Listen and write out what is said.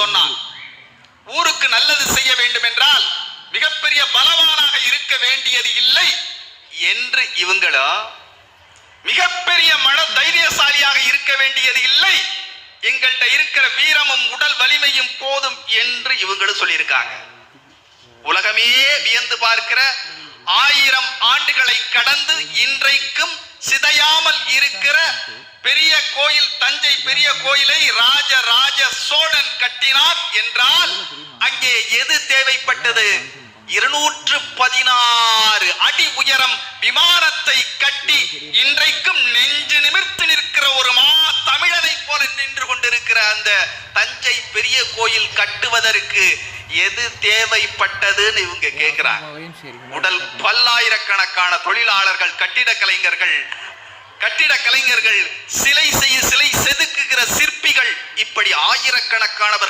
சொன்னான். ஊருக்கு நல்லது செய்ய வேண்டும் என்றால் மிகப்பெரிய பலவானாக இருக்க வேண்டியது இல்லை என்று இவங்களும், மிகப்பெரிய மன தைரியசாலியாக இருக்க வேண்டியது இல்லை, எங்கள்கிட்ட இருக்கிற வீரமும் உடல் வலிமையும் போதும் என்று இவங்களும் சொல்லியிருக்காங்க. உலகமே வியந்து பார்க்கிற 1000 ஆண்டுகளை கடந்து இன்றைக்கும் சிதையாமல் இருக்கிற பெரிய கோயில், தஞ்சை பெரிய கோயிலை ராஜராஜ சோழன் கட்டினார் என்றால் அங்கே எது தேவைப்பட்டது? 216 அடி உயரம் விமானத்தை கட்டி இன்றைக்கும் நெஞ்சு நிமிர்த்து நிற்கிற ஒரு தமிழனை போல நின்று கொண்டிருக்கிற அந்த தஞ்சை பெரிய கோயில் கட்டுவதற்கு எது தேவைப்பட்டதுன்னு இவங்க கேட்கிறாங்க. உடல் பல்லாயிரக்கணக்கான தொழிலாளர்கள், கட்டிட கலைஞர்கள், சிலை செதுக்குகிற சிற்பிகள், இப்படி ஆயிரக்கணக்கானவர்கள்